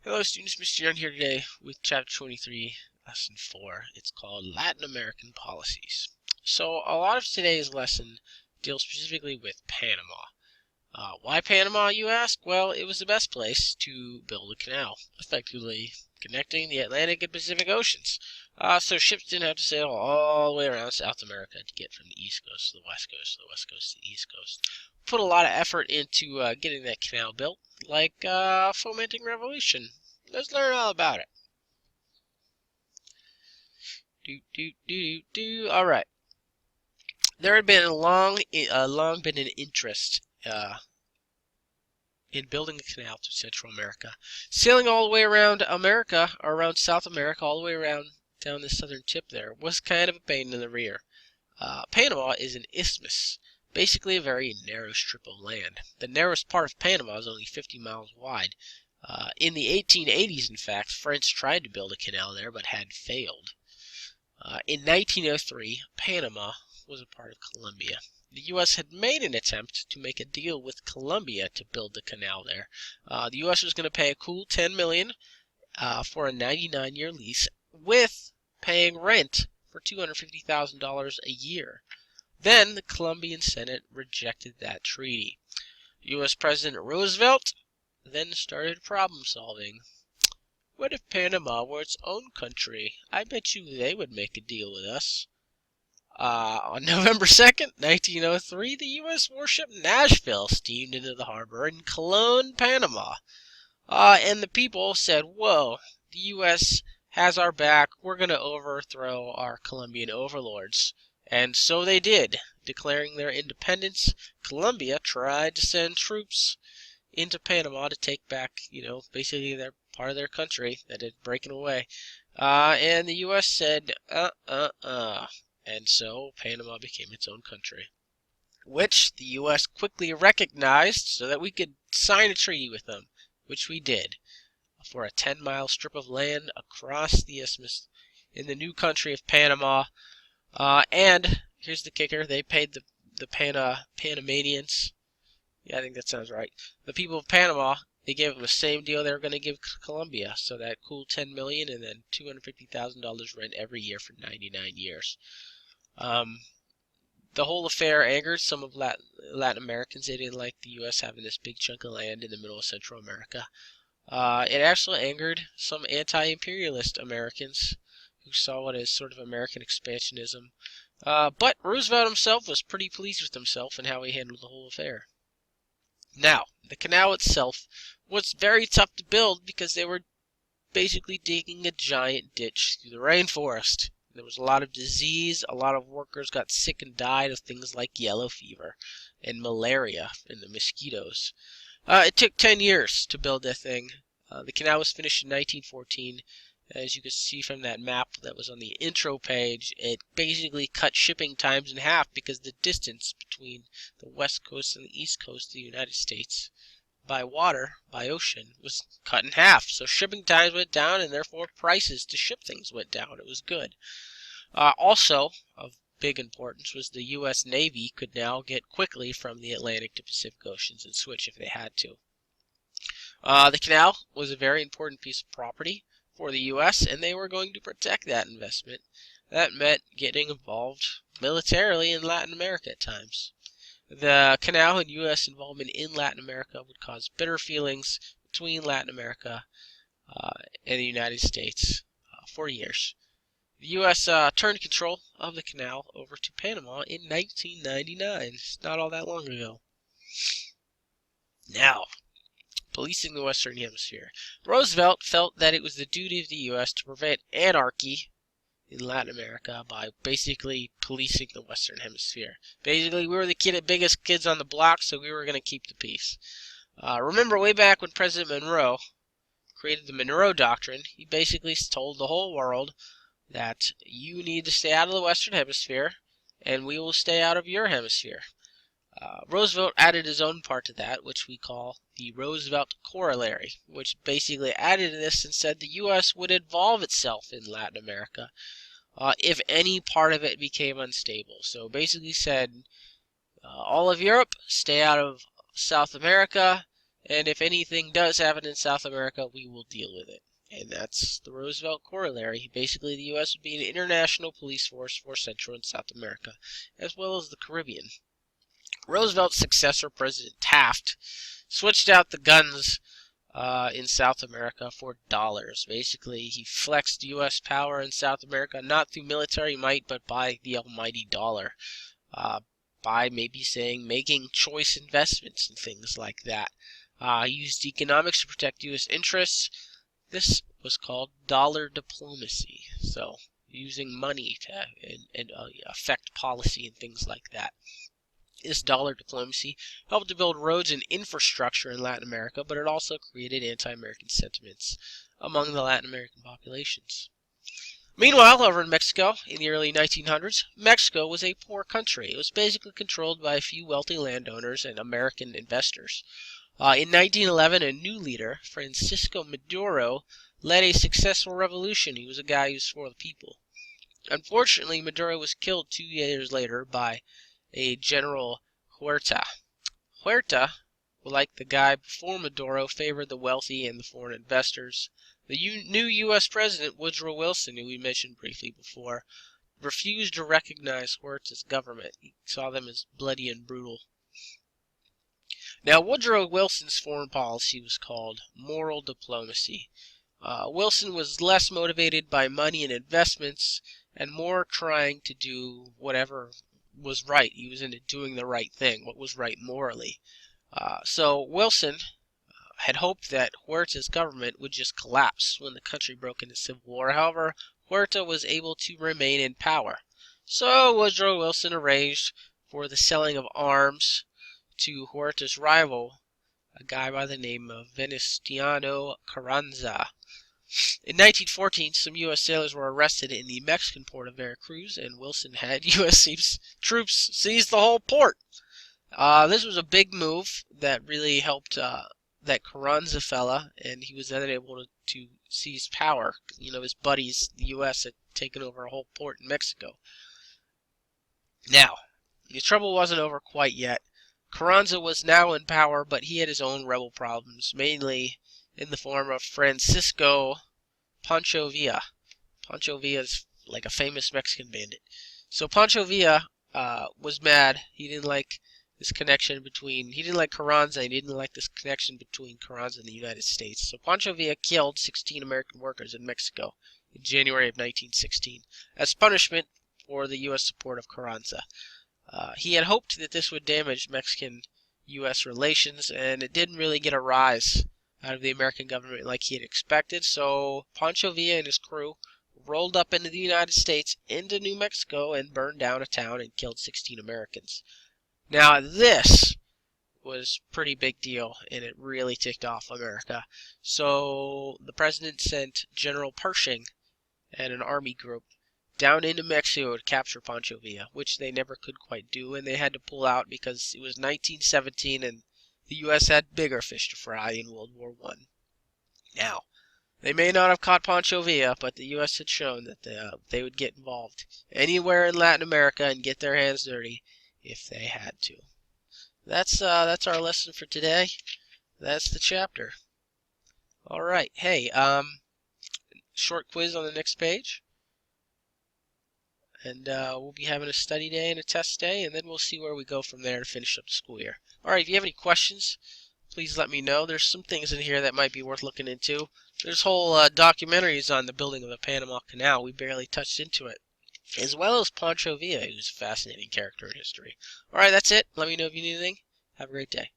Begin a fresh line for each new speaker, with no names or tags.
Hello students, Mr. Young here today with Chapter 23, Lesson 4. It's called Latin American Policies. So a lot of today's lesson deals specifically with Panama. Why Panama, you ask? Well, it was the best place to build a canal, effectively connecting the Atlantic and Pacific Oceans. So ships didn't have to sail all the way around South America to get from the East Coast to the West Coast, to the West Coast to the East Coast. Put a lot of effort into getting that canal built, like fomenting revolution. Let's learn all about it. All right. There had been long been an interest in building a canal through Central America. Sailing all the way around America, or around South America, all the way around down the southern tip there, was kind of a pain in the rear. Panama is an isthmus, basically a very narrow strip of land. The narrowest part of Panama is only 50 miles wide. In the 1880s, in fact, France tried to build a canal there, but had failed. In 1903, Panama was a part of Colombia. The U.S. had made an attempt to make a deal with Colombia to build the canal there. The U.S. was going to pay a cool $10 million for a 99-year lease, with paying rent for $250,000 a year. Then the Colombian Senate rejected that treaty. U.S. President Roosevelt then started problem solving. What if Panama were its own country? I bet you they would make a deal with us. On November 2nd, 1903, the U.S. warship Nashville steamed into the harbor in Colon, Panama. And the people said, whoa, the U.S. has our back. We're going to overthrow our Colombian overlords. And so they did. Declaring their independence, Colombia tried to send troops into Panama to take back, basically their part of their country that had broken away. And the U.S. said, And so Panama became its own country, which the U.S. quickly recognized so that we could sign a treaty with them, which we did, for a 10-mile strip of land across the isthmus in the new country of Panama. And here's the kicker, they paid the Panamanians. Yeah, I think that sounds right. The people of Panama, they gave them the same deal they were going to give Colombia. So that cool $10 million and then $250,000 rent every year for 99 years. The whole affair angered some of Latin Americans. They didn't like the U.S. having this big chunk of land in the middle of Central America. It actually angered some anti-imperialist Americans who saw it as sort of American expansionism. But Roosevelt himself was pretty pleased with himself and how he handled the whole affair. Now, the canal itself was very tough to build because they were basically digging a giant ditch through the rainforest. There was a lot of disease. A lot of workers got sick and died of things like yellow fever and malaria and the mosquitoes. It took 10 years to build that thing. The canal was finished in 1914. As you can see from that map that was on the intro page, it basically cut shipping times in half because the distance between the west coast and the east coast of the United States by water, by ocean, was cut in half. So shipping times went down and therefore prices to ship things went down. It was good. Also, of big importance was the U.S. Navy could now get quickly from the Atlantic to Pacific Oceans and switch if they had to. The canal was a very important piece of property for the U.S., and they were going to protect that investment. That meant getting involved militarily in Latin America at times. The canal and U.S. involvement in Latin America would cause bitter feelings between Latin America and the United States for years. The U.S. turned control of the canal over to Panama in 1999. It's not all that long ago. Now, policing the Western Hemisphere. Roosevelt felt that it was the duty of the U.S. to prevent anarchy in Latin America by basically policing the Western Hemisphere. Basically, we were the biggest kids on the block, so we were going to keep the peace. Remember way back when President Monroe created the Monroe Doctrine, he basically told the whole world that you need to stay out of the Western Hemisphere, and we will stay out of your hemisphere. Roosevelt added his own part to that, which we call the Roosevelt Corollary, which basically added to this and said the U.S. would involve itself in Latin America if any part of it became unstable. So basically said, all of Europe, stay out of South America, and if anything does happen in South America, we will deal with it. And that's the Roosevelt corollary. Basically, the U.S. would be an international police force for Central and South America, as well as the Caribbean. Roosevelt's successor, President Taft, switched out the guns in South America for dollars. Basically, he flexed U.S. power in South America, not through military might, but by the almighty dollar. By maybe making choice investments and things like that. He used economics to protect U.S. interests. This was called dollar diplomacy. So, using money to affect policy and things like that. This dollar diplomacy helped to build roads and infrastructure in Latin America, but it also created anti-American sentiments among the Latin American populations. Meanwhile, over in Mexico, in the early 1900s, Mexico was a poor country. It was basically controlled by a few wealthy landowners and American investors. In 1911, a new leader, Francisco Maduro, led a successful revolution. He was a guy who was for the people. Unfortunately, Maduro was killed 2 years later by a General Huerta. Huerta, like the guy before Maduro, favored the wealthy and the foreign investors. The new U.S. President, Woodrow Wilson, who we mentioned briefly before, refused to recognize Huerta's government. He saw them as bloody and brutal. Now, Woodrow Wilson's foreign policy was called moral diplomacy. Wilson was less motivated by money and investments and more trying to do whatever was right. He was into doing the right thing, what was right morally. So Wilson had hoped that Huerta's government would just collapse when the country broke into civil war. However, Huerta was able to remain in power. So Woodrow Wilson arranged for the selling of arms to Huerta's rival, a guy by the name of Venustiano Carranza. In 1914, some U.S. sailors were arrested in the Mexican port of Veracruz, and Wilson had U.S. troops seize the whole port. This was a big move that really helped that Carranza fella, and he was then able to seize power. You know, his buddies, the U.S., had taken over a whole port in Mexico. Now, the trouble wasn't over quite yet. Carranza was now in power, but he had his own rebel problems, mainly in the form of Francisco Pancho Villa. Pancho Villa is like a famous Mexican bandit. So Pancho Villa was mad. He didn't like this connection between, he didn't like Carranza, and he didn't like this connection between Carranza and the United States. So Pancho Villa killed 16 American workers in Mexico in January of 1916 as punishment for the U.S. support of Carranza. He had hoped that this would damage Mexican-U.S. relations, and it didn't really get a rise out of the American government like he had expected. So Pancho Villa and his crew rolled up into the United States, into New Mexico, and burned down a town and killed 16 Americans. Now, this was a pretty big deal, and it really ticked off America. So the president sent General Pershing and an army group down into Mexico to capture Pancho Villa, which they never could quite do, and they had to pull out because it was 1917 and the U.S. had bigger fish to fry in World War I. Now, they may not have caught Pancho Villa, but the U.S. had shown that they would get involved anywhere in Latin America and get their hands dirty if they had to. That's our lesson for today. That's the chapter. All right. Hey, short quiz on the next page. And we'll be having a study day and a test day, and then we'll see where we go from there to finish up the school year. All right, if you have any questions, please let me know. There's some things in here that might be worth looking into. There's whole documentaries on the building of the Panama Canal. We barely touched into it. As well as Pancho Villa, who's a fascinating character in history. All right, that's it. Let me know if you need anything. Have a great day.